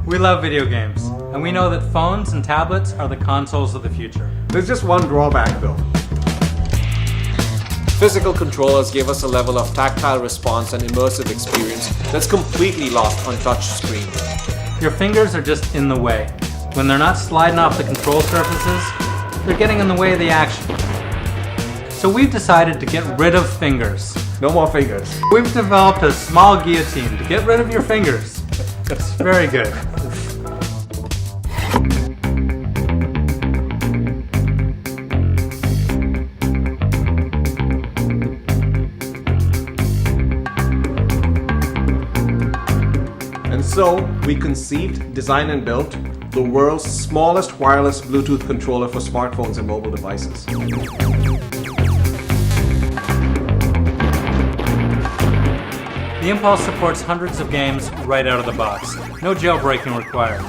We love video games, and we know that phones and tablets are the consoles of the future. There's just one drawback though. Physical controllers give us a level of tactile response and immersive experience that's completely lost on touch screen. Your fingers are just in the way. When they're not sliding off the control surfaces, they're getting in the way of the action. So we've decided to get rid of fingers. No more fingers. We've developed a small guillotine to get rid of your fingers. It's very good. And so, we conceived, designed and built the world's smallest wireless Bluetooth controller for smartphones and mobile devices. The Impulse supports hundreds of games right out of the box. No jailbreaking required.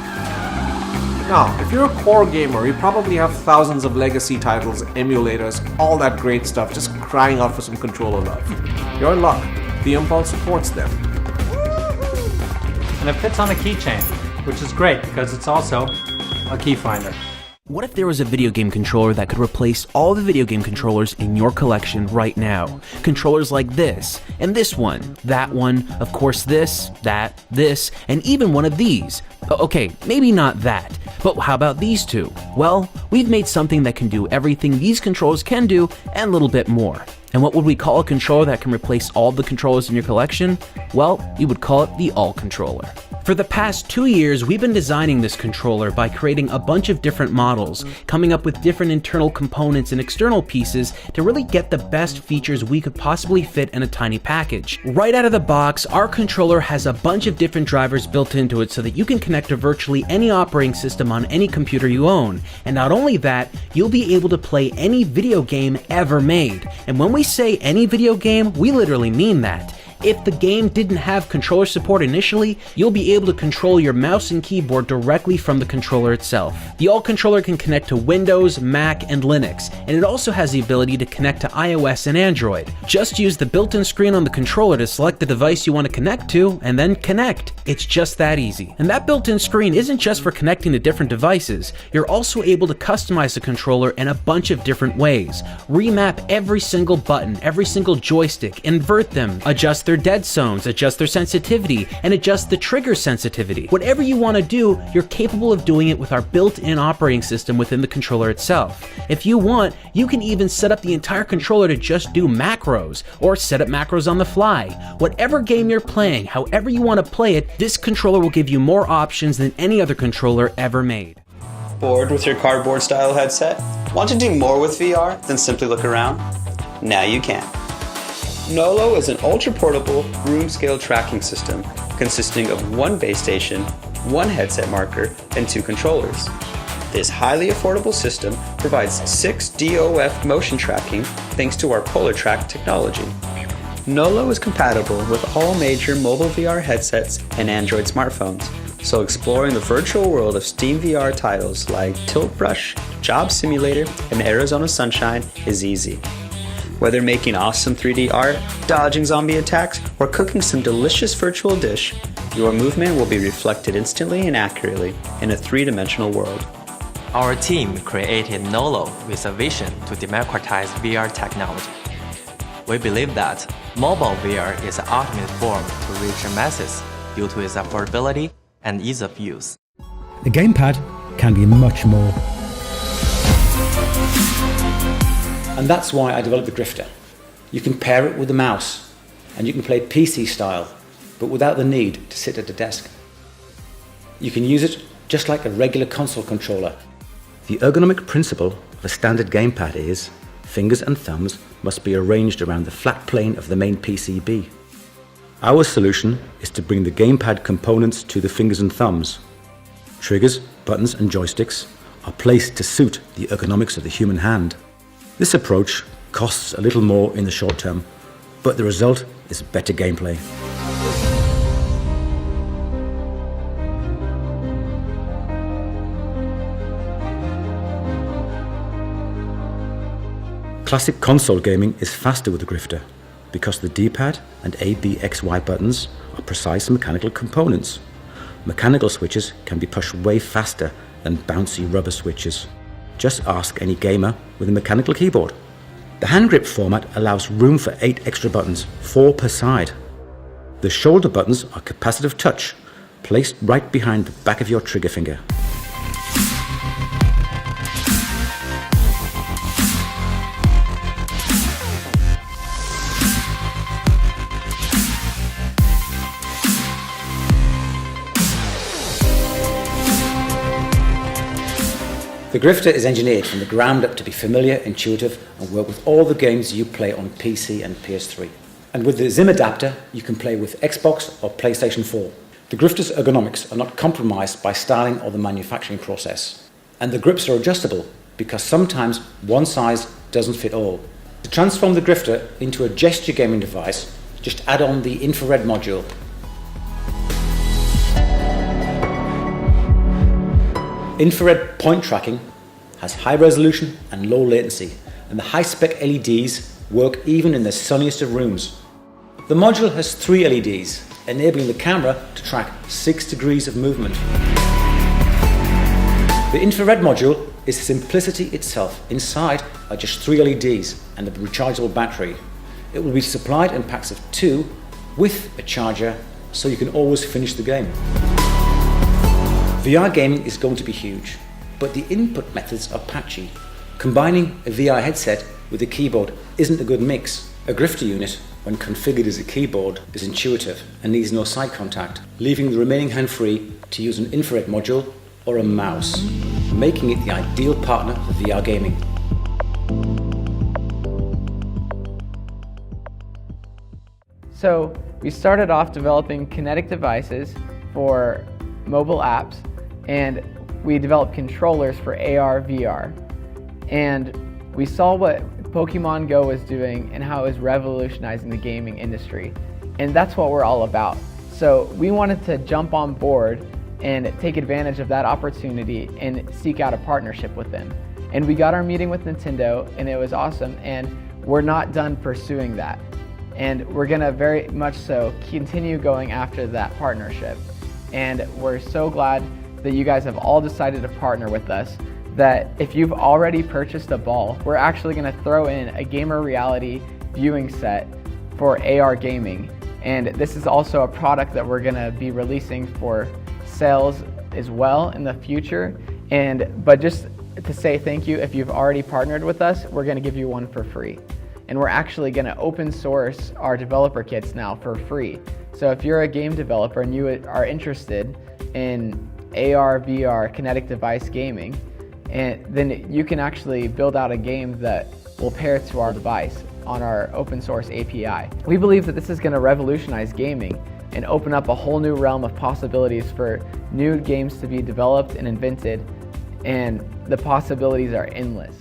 Now, if you're a core gamer, you probably have thousands of legacy titles, emulators, all that great stuff just crying out for some controller love. You're in luck. The Impulse supports them. And it fits on a keychain, which is great because it's also a key finder. What if there was a video game controller that could replace all the video game controllers in your collection right now? Controllers like this, and this one, that one, of course this, that, this, and even one of these. Okay, maybe not that, but how about these two? Well, we've made something that can do everything these controllers can do and a little bit more. And what would we call a controller that can replace all the controllers in your collection? Well, we would call it the All Controller. For the past 2 years, we've been designing this controller by creating a bunch of different models, coming up with different internal components and external pieces to really get the best features we could possibly fit in a tiny package. Right out of the box, our controller has a bunch of different drivers built into it so that you can connect to virtually any operating system on any computer you own. And not only that, you'll be able to play any video game ever made. And when we say any video game, we literally mean that. If the game didn't have controller support initially, you'll be able to control your mouse and keyboard directly from the controller itself. The All Controller can connect to Windows, Mac, and Linux, and it also has the ability to connect to iOS and Android. Just use the built-in screen on the controller to select the device you want to connect to, and then connect. It's just that easy. And that built-in screen isn't just for connecting to different devices. You're also able to customize the controller in a bunch of different ways. Remap every single button, every single joystick, invert them, adjust their dead zones, adjust their sensitivity, and adjust the trigger sensitivity. Whatever you want to do, you're capable of doing it with our built-in operating system within the controller itself. If you want, you can even set up the entire controller to just do macros, or set up macros on the fly. Whatever game you're playing, however you want to play it, this controller will give you more options than any other controller ever made. Bored with your cardboard style headset? Want to do more with VR than simply look around? Now you can. Nolo is an ultra-portable, room-scale tracking system consisting of one base station, one headset marker, and 2 controllers. This highly affordable system provides 6 DOF motion tracking thanks to our PolarTrack technology. Nolo is compatible with all major mobile VR headsets and Android smartphones, so exploring the virtual world of Steam VR titles like Tilt Brush, Job Simulator, and Arizona Sunshine is easy. Whether making awesome 3D art, dodging zombie attacks, or cooking some delicious virtual dish, your movement will be reflected instantly and accurately in a 3-dimensional world. Our team created Nolo with a vision to democratize VR technology. We believe that mobile VR is the ultimate form to reach the masses due to its affordability and ease of use. The gamepad can be much more. And that's why I developed the Grifter. You can pair it with the mouse, and you can play PC style, but without the need to sit at a desk. You can use it just like a regular console controller. The ergonomic principle of a standard gamepad is fingers and thumbs must be arranged around the flat plane of the main PCB. Our solution is to bring the gamepad components to the fingers and thumbs. Triggers, buttons and joysticks are placed to suit the ergonomics of the human hand. This approach costs a little more in the short term, but the result is better gameplay. Classic console gaming is faster with the Grifter because the D-pad and A, B, X, Y buttons are precise mechanical components. Mechanical switches can be pushed way faster than bouncy rubber switches. Just ask any gamer with a mechanical keyboard. The hand grip format allows room for 8 extra buttons, 4 per side. The shoulder buttons are capacitive touch, placed right behind the back of your trigger finger. The Grifter is engineered from the ground up to be familiar, intuitive, and work with all the games you play on PC and PS3. And with the ZIM adapter, you can play with Xbox or PlayStation 4. The Grifter's ergonomics are not compromised by styling or the manufacturing process. And the grips are adjustable because sometimes one size doesn't fit all. To transform the Grifter into a gesture gaming device, just add on the infrared module. Infrared point tracking has high resolution and low latency, and the high-spec LEDs work even in the sunniest of rooms. The module has 3 LEDs, enabling the camera to track 6 degrees of movement. The infrared module is simplicity itself. Inside are just 3 LEDs and a rechargeable battery. It will be supplied in packs of 2 with a charger, so you can always finish the game. VR gaming is going to be huge, but the input methods are patchy. Combining a VR headset with a keyboard isn't a good mix. A Grifter unit, when configured as a keyboard, is intuitive and needs no side contact, leaving the remaining hand free to use an infrared module or a mouse, making it the ideal partner for VR gaming. So we started off developing kinetic devices for mobile apps, and we developed controllers for AR, VR. And we saw what Pokemon Go was doing and how it was revolutionizing the gaming industry. And that's what we're all about. So we wanted to jump on board and take advantage of that opportunity and seek out a partnership with them. And we got our meeting with Nintendo, and it was awesome, and we're not done pursuing that. And we're gonna very much so continue going after that partnership. And we're so glad that you guys have all decided to partner with us, that if you've already purchased a ball, we're actually going to throw in a gamer reality viewing set for AR gaming. And this is also a product that we're going to be releasing for sales as well in the future. But just to say thank you, if you've already partnered with us, we're going to give you one for free. And we're actually going to open source our developer kits now for free. So if you're a game developer and you are interested in AR, VR, kinetic device gaming, and then you can actually build out a game that will pair to our device on our open source API. We believe that this is going to revolutionize gaming and open up a whole new realm of possibilities for new games to be developed and invented, and the possibilities are endless.